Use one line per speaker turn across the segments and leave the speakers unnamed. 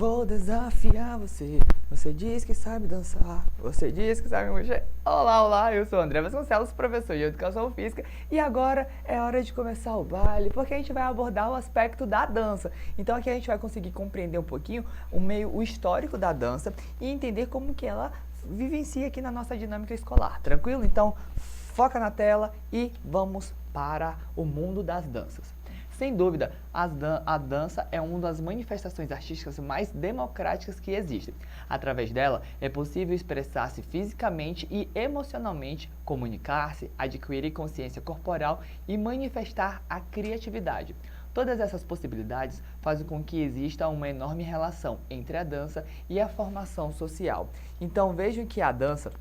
Vou desafiar você. Você diz que sabe dançar. Você diz que sabe mexer. Olá, olá, eu sou o André Vasconcelos, professor de Educação Física. E agora é hora de começar o baile, porque a gente vai abordar o aspecto da dança. Então aqui a gente vai conseguir compreender um pouquinho o histórico da dança e entender como que ela vivencia aqui na nossa dinâmica escolar. Tranquilo? Então foca na tela e vamos para o mundo das danças. Sem dúvida, a dança é uma das manifestações artísticas mais democráticas que existem. Através dela, é possível expressar-se fisicamente e emocionalmente, comunicar-se, adquirir consciência corporal e manifestar a criatividade. Todas essas possibilidades fazem com que exista uma enorme relação entre a dança e a formação social. Então vejam que a dança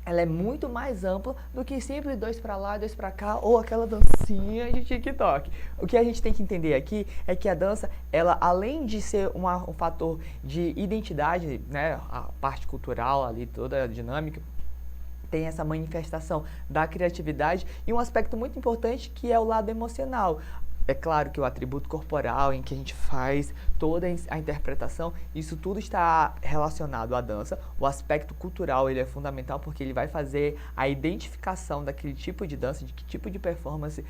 ela é muito mais ampla do que simples dois para lá, dois para cá ou aquela dancinha de TikTok. O que a gente tem que entender aqui é que a dança, ela além de ser um fator de identidade, né, a parte cultural ali, toda a dinâmica, tem essa manifestação da criatividade e um aspecto muito importante que é o lado emocional. É claro que o atributo corporal em que a gente faz toda a interpretação, isso tudo está relacionado à dança. O aspecto cultural ele é fundamental porque ele vai fazer a identificação daquele tipo de dança, de que tipo de performance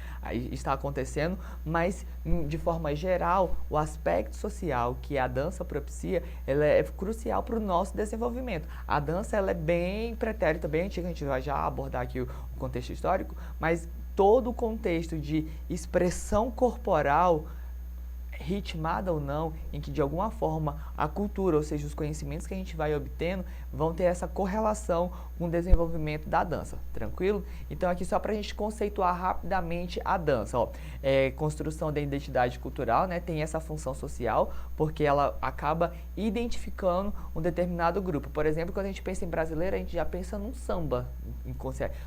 está acontecendo, mas de forma geral, o aspecto social que a dança propicia, ela é crucial para o nosso desenvolvimento. A dança ela é bem pretérita, bem antiga, a gente vai já abordar aqui o contexto histórico, mas todo o contexto de expressão corporal, ritmada ou não, em que de alguma forma a cultura, ou seja, os conhecimentos que a gente vai obtendo, vão ter essa correlação com o desenvolvimento da dança, tranquilo? Então aqui só para a gente conceituar rapidamente a dança, ó, construção da identidade cultural, né, tem essa função social, porque ela acaba identificando um determinado grupo. Por exemplo, quando a gente pensa em brasileiro, a gente já pensa num samba.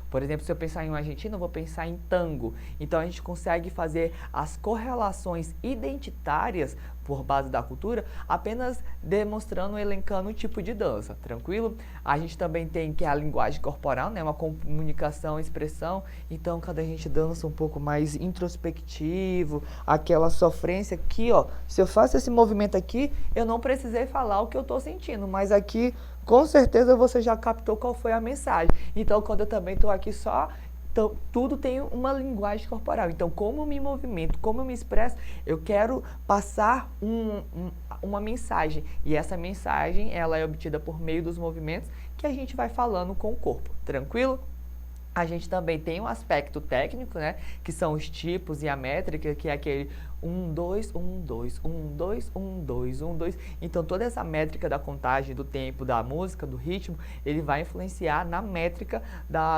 Por exemplo, se eu pensar em um argentino, eu vou pensar em tango. Então a gente consegue fazer as correlações identitárias por base da cultura, apenas demonstrando, elencando o tipo de dança, tranquilo? A gente também tem que a linguagem corporal, né, uma comunicação, expressão, então quando a gente dança um pouco mais introspectivo, aquela sofrência aqui, ó, se eu faço esse movimento aqui, eu não precisei falar o que eu estou sentindo, mas aqui, com certeza você já captou qual foi a mensagem. Então, quando eu também estou aqui só, então, tudo tem uma linguagem corporal. Então, como eu me movimento, como eu me expresso, eu quero passar uma mensagem. E essa mensagem, ela é obtida por meio dos movimentos que a gente vai falando com o corpo. Tranquilo? A gente também tem um aspecto técnico, né, que são os tipos e a métrica, que é aquele 1, 2, 1, 2, 1, 2, 1, 2, 1, 2. Então, toda essa métrica da contagem, do tempo, da música, do ritmo, ele vai influenciar na métrica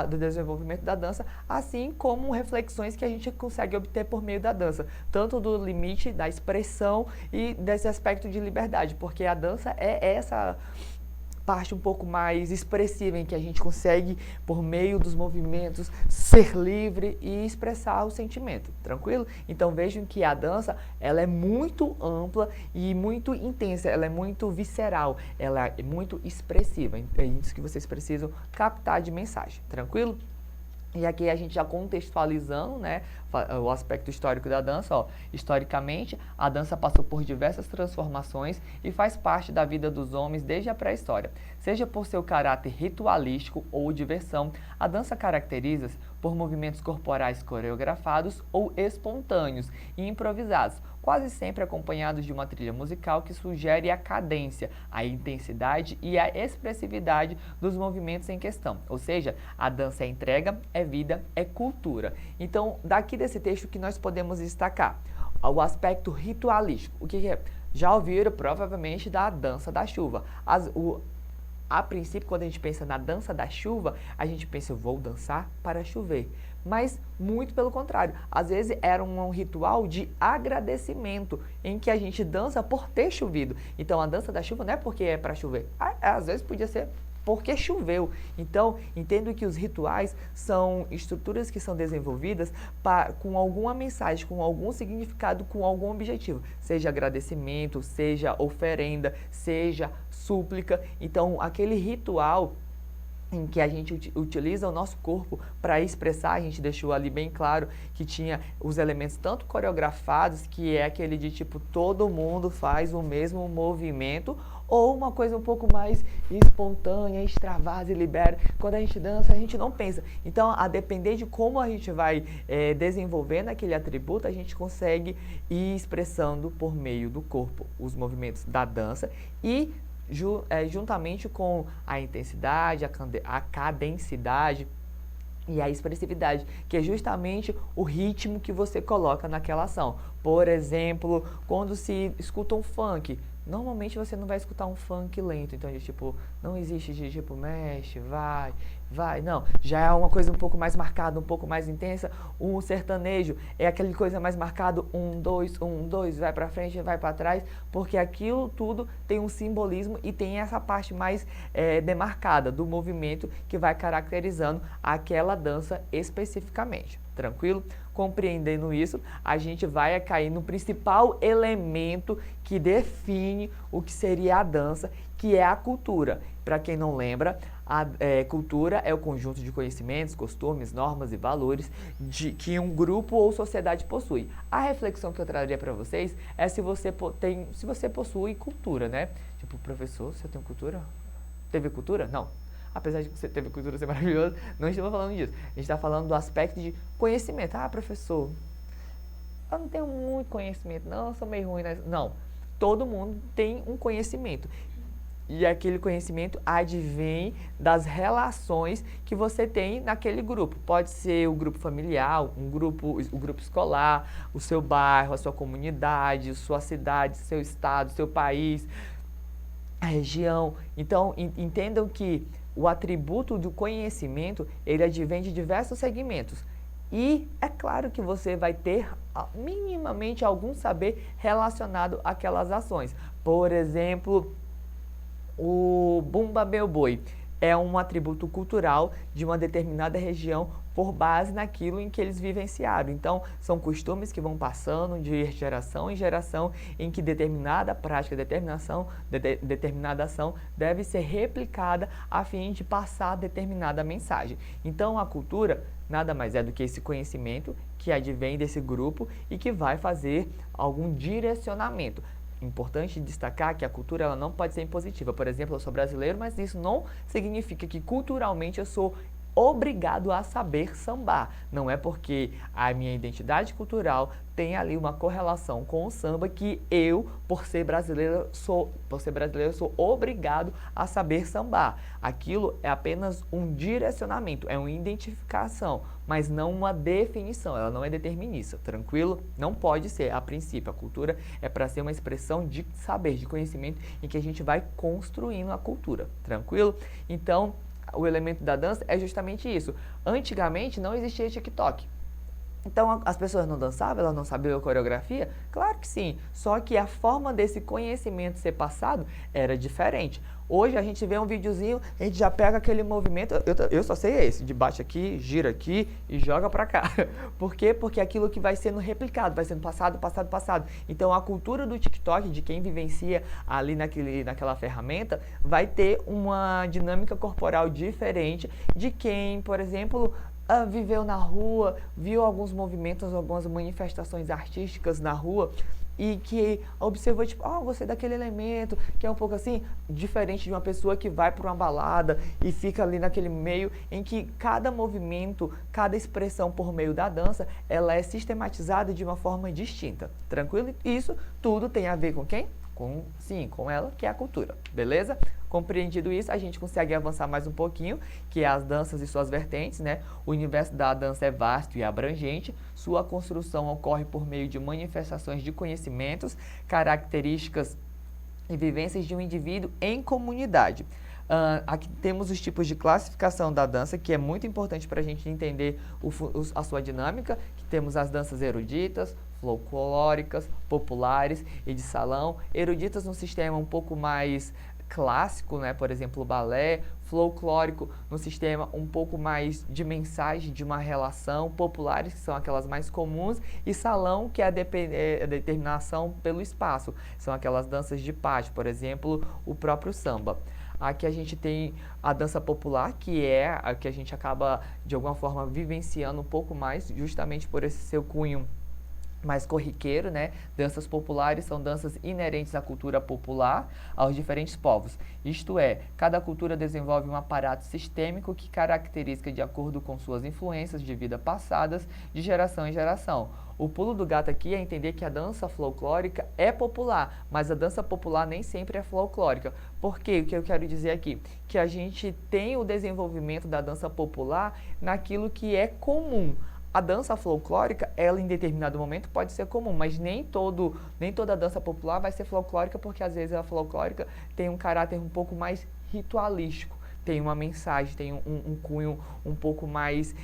do desenvolvimento da dança, assim como reflexões que a gente consegue obter por meio da dança, tanto do limite, da expressão e desse aspecto de liberdade, porque a dança é essa parte um pouco mais expressiva, em que a gente consegue, por meio dos movimentos, ser livre e expressar o sentimento, tranquilo? Então vejam que a dança, ela é muito ampla e muito intensa, ela é muito visceral, ela é muito expressiva, é isso que vocês precisam captar de mensagem, tranquilo? E aqui a gente já contextualizando, né, o aspecto histórico da dança, ó. Historicamente, a dança passou por diversas transformações e faz parte da vida dos homens desde a pré-história. Seja por seu caráter ritualístico ou diversão, a dança caracteriza-se por movimentos corporais coreografados ou espontâneos e improvisados, quase sempre acompanhados de uma trilha musical que sugere a cadência, a intensidade e a expressividade dos movimentos em questão. Ou seja, a dança é entrega, é vida, é cultura. Então, daqui desse texto que nós podemos destacar o aspecto ritualístico. O que é? Já ouviram provavelmente da dança da chuva. A princípio, quando a gente pensa na dança da chuva, a gente pensa, eu vou dançar para chover. Mas muito pelo contrário, às vezes era um ritual de agradecimento, em que a gente dança por ter chovido. Então a dança da chuva não é porque é para chover, às vezes podia ser porque choveu. Então, entendo que os rituais são estruturas que são desenvolvidas com alguma mensagem, com algum significado, com algum objetivo. Seja agradecimento, seja oferenda, seja súplica. Então, aquele ritual em que a gente utiliza o nosso corpo para expressar. A gente deixou ali bem claro que tinha os elementos tanto coreografados, que é aquele de tipo todo mundo faz o mesmo movimento, ou uma coisa um pouco mais espontânea, extravasa e libera. Quando a gente dança, a gente não pensa. Então, a depender de como a gente vai desenvolvendo aquele atributo, a gente consegue ir expressando por meio do corpo os movimentos da dança e juntamente com a intensidade, a cadensidade e a expressividade, que é justamente o ritmo que você coloca naquela ação. Por exemplo, quando se escuta um funk, normalmente você não vai escutar um funk lento, então tipo, não existe de tipo, mexe, vai, não. Já é uma coisa um pouco mais marcada, um pouco mais intensa. Um sertanejo é aquele coisa mais marcado, 1, 2, vai pra frente, vai pra trás, porque aquilo tudo tem um simbolismo e tem essa parte mais demarcada do movimento que vai caracterizando aquela dança especificamente. Tranquilo? Compreendendo isso, a gente vai cair no principal elemento que define o que seria a dança, que é a cultura. Para quem não lembra, a cultura é o conjunto de conhecimentos, costumes, normas e valores que um grupo ou sociedade possui. A reflexão que eu traria para vocês é se você possui cultura, né? Tipo, professor, você tem cultura? Teve cultura? Não. Apesar de que você teve cultura ser maravilhoso, não estamos falando disso. A gente está falando do aspecto de conhecimento. Ah, professor, eu não tenho muito conhecimento, não, eu sou meio ruim. Não, todo mundo tem um conhecimento. E aquele conhecimento advém das relações que você tem naquele grupo. Pode ser o grupo familiar, o grupo escolar, o seu bairro, a sua comunidade, sua cidade, seu estado, seu país, a região. Então, entendam que o atributo do conhecimento, ele advém de diversos segmentos. E é claro que você vai ter minimamente algum saber relacionado àquelas ações. Por exemplo, o Bumba Meu Boi é um atributo cultural de uma determinada região por base naquilo em que eles vivenciaram. Então, são costumes que vão passando de geração em geração, em que determinada prática, determinada ação deve ser replicada a fim de passar determinada mensagem. Então, a cultura nada mais é do que esse conhecimento que advém desse grupo e que vai fazer algum direcionamento. Importante destacar que a cultura ela não pode ser impositiva. Por exemplo, eu sou brasileiro, mas isso não significa que culturalmente eu sou obrigado a saber sambar. Não é porque a minha identidade cultural tem ali uma correlação com o samba que eu, por ser brasileiro, sou obrigado a saber sambar. Aquilo é apenas um direcionamento, é uma identificação, mas não uma definição, ela não é determinista, tranquilo? Não pode ser, a princípio. A cultura é para ser uma expressão de saber, de conhecimento, em que a gente vai construindo a cultura, tranquilo? Então, o elemento da dança é justamente isso. Antigamente não existia TikTok. Então as pessoas não dançavam, elas não sabiam a coreografia? Claro que sim, só que a forma desse conhecimento ser passado era diferente. Hoje a gente vê um videozinho, a gente já pega aquele movimento, eu só sei esse, de bate aqui, gira aqui e joga pra cá. Por quê? Porque é aquilo que vai sendo replicado, vai sendo passado. Então a cultura do TikTok, de quem vivencia ali naquela ferramenta, vai ter uma dinâmica corporal diferente de quem, por exemplo, viveu na rua, viu alguns movimentos, algumas manifestações artísticas na rua e que observou, tipo, gostei daquele elemento, que é um pouco assim, diferente de uma pessoa que vai para uma balada e fica ali naquele meio em que cada movimento, cada expressão por meio da dança, ela é sistematizada de uma forma distinta, tranquilo? Isso tudo tem a ver com quem? Com ela, que é a cultura, beleza? Compreendido isso, a gente consegue avançar mais um pouquinho, que é as danças e suas vertentes, né? O universo da dança é vasto e abrangente, sua construção ocorre por meio de manifestações de conhecimentos, características e vivências de um indivíduo em comunidade. Aqui temos os tipos de classificação da dança, que é muito importante para a gente entender a sua dinâmica, que temos as danças eruditas, folclóricas, populares e de salão. Eruditas no sistema um pouco mais clássico, né? Por exemplo, o balé, folclórico no sistema um pouco mais de mensagem, de uma relação, populares, que são aquelas mais comuns, e salão, que é a determinação pelo espaço, são aquelas danças de pátio, por exemplo, o próprio samba. Aqui a gente tem a dança popular, que é a que a gente acaba, de alguma forma, vivenciando um pouco mais, justamente por esse seu cunho mais corriqueiro, né? Danças populares são danças inerentes à cultura popular, aos diferentes povos. Isto é, cada cultura desenvolve um aparato sistêmico que caracteriza de acordo com suas influências de vida passadas, de geração em geração. O pulo do gato aqui é entender que a dança folclórica é popular, mas a dança popular nem sempre é folclórica. Por quê? O que eu quero dizer aqui? Que a gente tem o desenvolvimento da dança popular naquilo que é comum. A dança folclórica, ela em determinado momento pode ser comum, mas nem toda dança popular vai ser folclórica, porque às vezes a folclórica tem um caráter um pouco mais ritualístico, tem uma mensagem, tem um cunho um pouco mais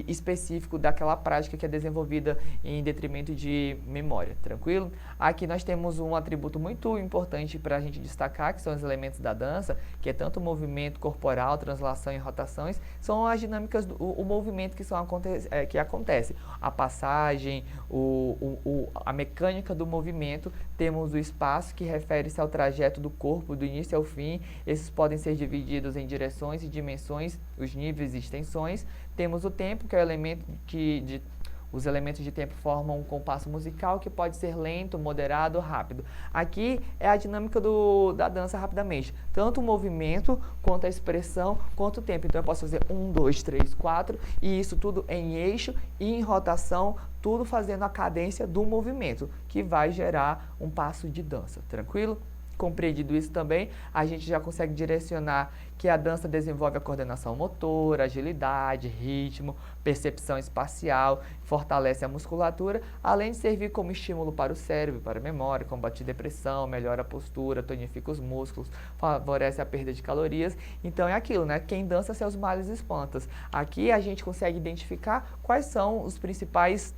específico daquela prática que é desenvolvida em detrimento de memória, tranquilo? Aqui nós temos um atributo muito importante para a gente destacar, que são os elementos da dança, que é tanto o movimento corporal, translação e rotações, são as dinâmicas, o movimento que acontece, a passagem, a mecânica do movimento. Temos o espaço, que refere-se ao trajeto do corpo, do início ao fim. Esses podem ser divididos em direções e dimensões, os níveis e extensões. Temos o tempo, que é o elemento os elementos de tempo formam um compasso musical que pode ser lento, moderado ou rápido. Aqui é a dinâmica da dança rapidamente. Tanto o movimento, quanto a expressão, quanto o tempo. Então eu posso fazer 1, 2, 3, 4, e isso tudo em eixo e em rotação, tudo fazendo a cadência do movimento, que vai gerar um passo de dança. Tranquilo? Compreendido isso também, a gente já consegue direcionar que a dança desenvolve a coordenação motora, agilidade, ritmo, percepção espacial, fortalece a musculatura, além de servir como estímulo para o cérebro, para a memória, combate depressão, melhora a postura, tonifica os músculos, favorece a perda de calorias. Então é aquilo, né? Quem dança seus males espantas. Aqui a gente consegue identificar quais são os principais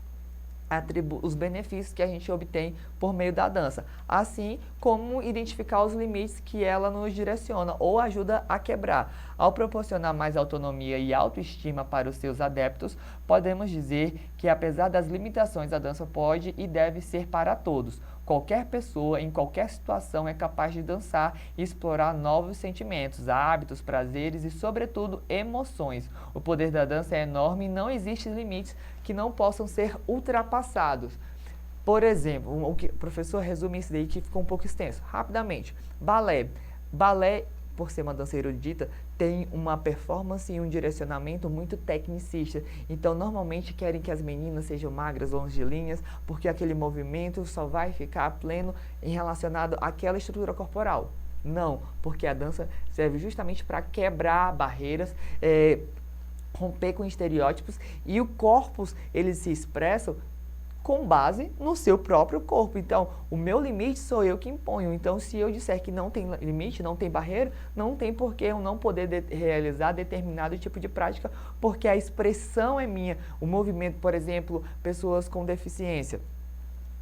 os benefícios que a gente obtém por meio da dança, assim como identificar os limites que ela nos direciona ou ajuda a quebrar. Ao proporcionar mais autonomia e autoestima para os seus adeptos, podemos dizer que, apesar das limitações, a dança pode e deve ser para todos. Qualquer pessoa, em qualquer situação, é capaz de dançar e explorar novos sentimentos, hábitos, prazeres e, sobretudo, emoções. O poder da dança é enorme e não existem limites que não possam ser ultrapassados. Por exemplo, o professor resume isso daí que ficou um pouco extenso. Rapidamente, balé. Balé, por ser uma dança erudita, tem uma performance e um direcionamento muito tecnicista. Então, normalmente querem que as meninas sejam magras, longilíneas, porque aquele movimento só vai ficar pleno em relacionado àquela estrutura corporal. Não, porque a dança serve justamente para quebrar barreiras, romper com estereótipos, e o corpus, eles se expressam com base no seu próprio corpo. Então, o meu limite sou eu que imponho. Então, se eu disser que não tem limite, não tem barreira, não tem por que eu não poder realizar determinado tipo de prática, porque a expressão é minha. O movimento, por exemplo, pessoas com deficiência.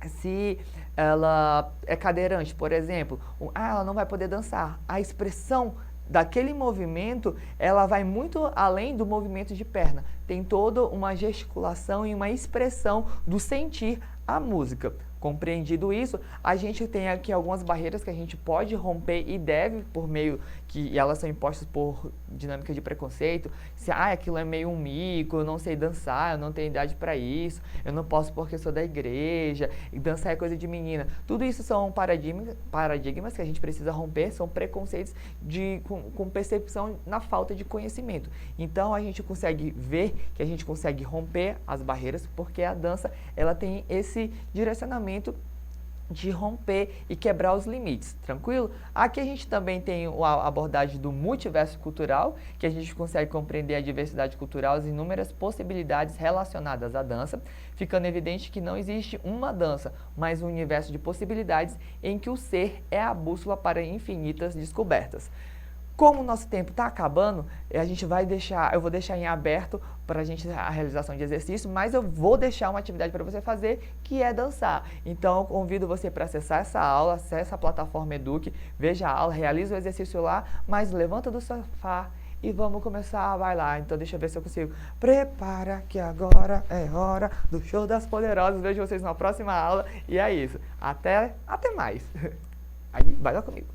Se ela é cadeirante, por exemplo, ela não vai poder dançar. A expressão daquele movimento, ela vai muito além do movimento de perna. Tem toda uma gesticulação e uma expressão do sentir a música. Compreendido isso, a gente tem aqui algumas barreiras que a gente pode romper e deve, por meio que elas são impostas por dinâmica de preconceito. Se aquilo é meio um mico, eu não sei dançar, eu não tenho idade para isso, eu não posso porque sou da igreja, e dançar é coisa de menina. Tudo isso são paradigmas que a gente precisa romper, são preconceitos com percepção na falta de conhecimento. Então a gente consegue ver que a gente consegue romper as barreiras, porque a dança ela tem esse direcionamento de romper e quebrar os limites, tranquilo? Aqui a gente também tem a abordagem do multiverso cultural, que a gente consegue compreender a diversidade cultural, as inúmeras possibilidades relacionadas à dança, ficando evidente que não existe uma dança, mas um universo de possibilidades em que o ser é a bússola para infinitas descobertas. Como o nosso tempo está acabando, eu vou deixar em aberto para a realização de exercício, mas eu vou deixar uma atividade para você fazer, que é dançar. Então, eu convido você para acessar essa aula, acessa a plataforma Eduque, veja a aula, realiza o exercício lá, mas levanta do sofá e vamos começar a bailar. Então, deixa eu ver se eu consigo. Prepara que agora é hora do show das poderosas. Vejo vocês na próxima aula e é isso. Até mais. Aí, vai lá comigo.